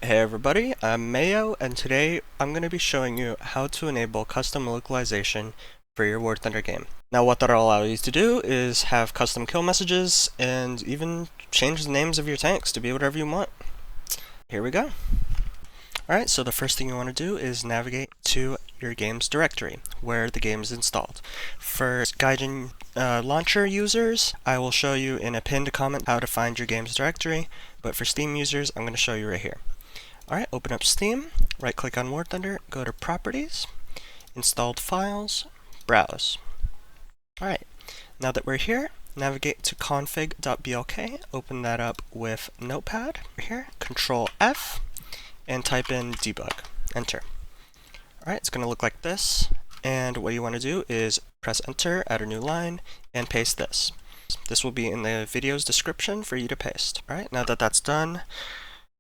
Hey everybody, I'm Mayo, and today I'm going to be showing you how to enable custom localization for your War Thunder game. Now what that'll allow you to do is have custom kill messages and even change the names of your tanks to be whatever you want. Here we go. Alright, so the first thing you want to do is navigate to your game's directory, where the game is installed. For Gaijin launcher users, I will show you in a pinned comment how to find your game's directory, but for Steam users, I'm going to show you right here. Alright, open up Steam, right click on War Thunder, go to Properties, Installed Files, Browse. Alright, now that we're here, navigate to config.blk, open that up with Notepad, here, Control F, and type in debug, enter. Alright, it's going to look like this, and what you want to do is press enter, add a new line, and paste this. This will be in the video's description for you to paste. Alright, now that that's done,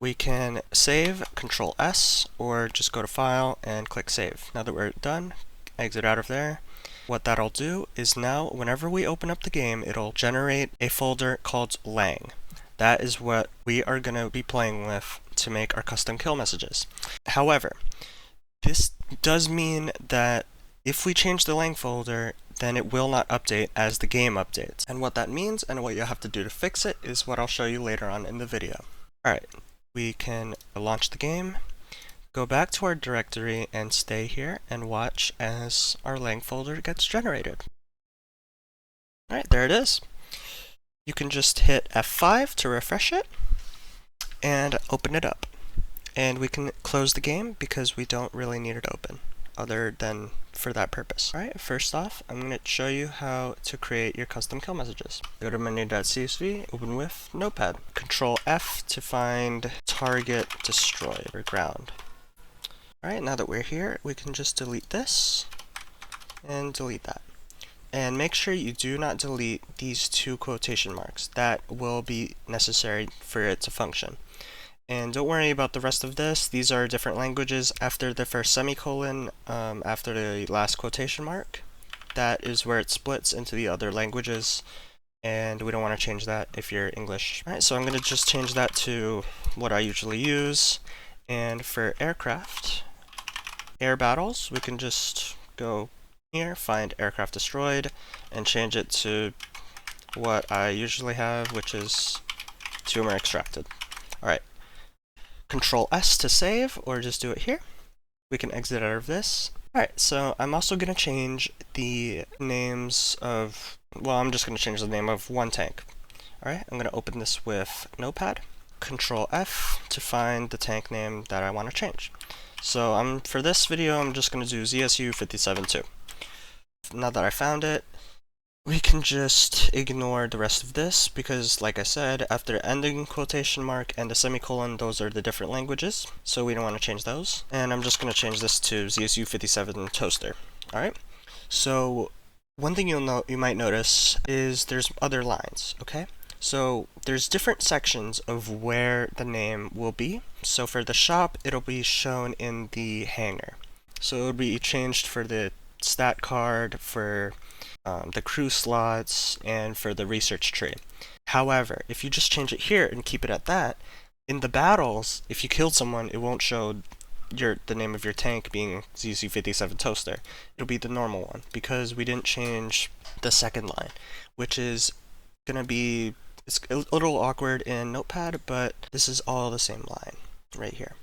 we can save, Control S, or just go to File and click Save. Now that we're done, exit out of there. What that'll do is now, whenever we open up the game, it'll generate a folder called lang. That is what we are going to be playing with to make our custom kill messages. However, this does mean that if we change the lang folder, then it will not update as the game updates. And what that means and what you'll have to do to fix it is what I'll show you later on in the video. Alright, we can launch the game, go back to our directory and stay here and watch as our lang folder gets generated. Alright, there it is. You can just hit F5 to refresh it and open it up. And we can close the game because we don't really need it open other than for that purpose. Alright, first off, I'm going to show you how to create your custom kill messages. Go to menu.csv, open with Notepad. Control F to find target destroyed or ground. Alright, now that we're here, we can just delete this and delete that. And make sure you do not delete these two quotation marks. That will be necessary for it to function. And don't worry about the rest of this. These are different languages. After the first semicolon, after the last quotation mark, that is where it splits into the other languages. And we don't want to change that if you're English. Alright, so I'm going to just change that to what I usually use. And for aircraft, air battles, we can just go here, find aircraft destroyed, and change it to what I usually have, which is tumor extracted. Alright. Control S to save, or just do it here. We can exit out of this. Alright, so I'm also going to change the names of, well, I'm just going to change the name of one tank. Alright, I'm going to open this with Notepad. Control F to find the tank name that I want to change. So for this video, I'm just going to do ZSU-57-2. Now that I found it, we can just ignore the rest of this because, like I said, after ending quotation mark and a semicolon, those are the different languages, so we don't want to change those. And I'm just going to change this to ZSU-57 toaster. Alright, so one thing you might notice is there's other lines, okay? So there's different sections of where the name will be. So for the shop, it'll be shown in the hangar. So it'll be changed for the stat card, for the crew slots, and for the research tree. However, if you just change it here and keep it at that, in the battles, if you killed someone, it won't show the name of your tank being ZSU-57 toaster. It'll be the normal one because we didn't change the second line, which is gonna be, it's a little awkward in Notepad, but this is all the same line right here.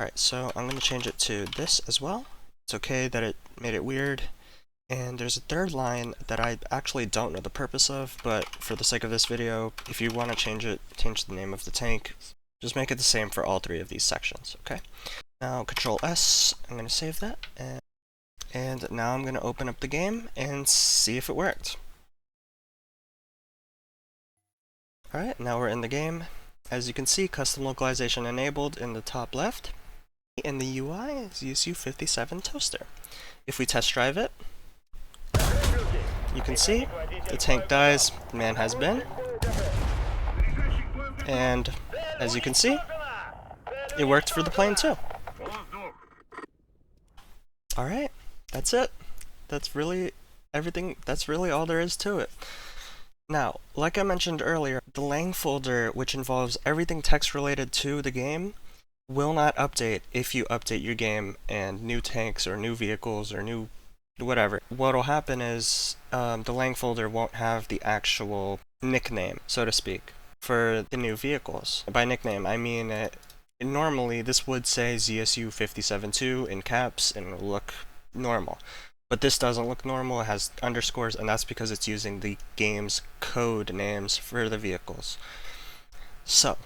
Alright, so I'm gonna change it to this as well. It's okay that it made it weird. And there's a third line that I actually don't know the purpose of, but for the sake of this video, if you want to change the name of the tank, just make it the same for all three of these sections, okay? Now Control S, I'm going to save that, and now I'm going to open up the game and see if it worked. Alright, now we're in the game. As you can see, custom localization enabled in the top left. In the UI is ZSU-57 toaster. If we test drive it, you can see the tank dies, man has been, and as you can see, it worked for the plane too. Alright, that's it. That's really everything. That's really all there is to it. Now, like I mentioned earlier, the lang folder, which involves everything text related to the game, will not update if you update your game and new tanks or new vehicles or new whatever. What'll happen is the lang folder won't have the actual nickname, so to speak, for the new vehicles. By nickname, I mean normally this would say ZSU572 in caps and it'll look normal. But this doesn't look normal, it has underscores, and that's because it's using the game's code names for the vehicles. So,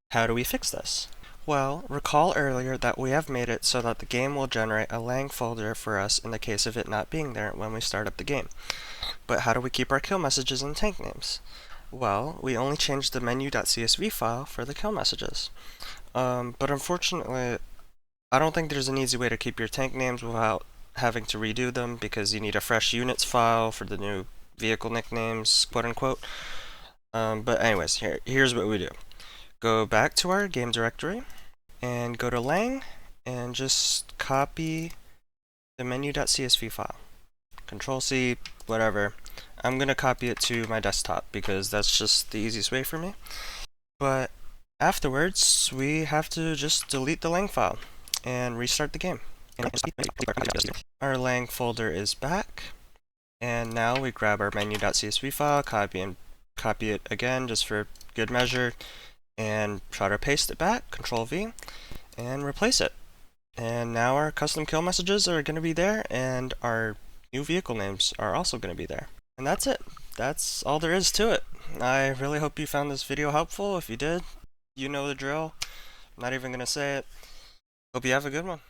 how do we fix this? Well, recall earlier that we have made it so that the game will generate a lang folder for us in the case of it not being there when we start up the game. But how do we keep our kill messages and tank names? Well, we only changed the menu.csv file for the kill messages. But unfortunately, I don't think there's an easy way to keep your tank names without having to redo them because you need a fresh units file for the new vehicle nicknames, quote unquote. But anyways, here's what we do. Go back to our game directory and go to lang and just copy the menu.csv file. Control C, whatever. I'm going to copy it to my desktop because that's just the easiest way for me. But afterwards, we have to just delete the lang file and restart the game. Our lang folder is back, and now we grab our menu.csv file, copy it again just for good measure, and try to paste it back, Control V, and replace it. And now our custom kill messages are going to be there, and our new vehicle names are also going to be there. And that's it. That's all there is to it. I really hope you found this video helpful. If you did, you know the drill. I'm not even going to say it. Hope you have a good one.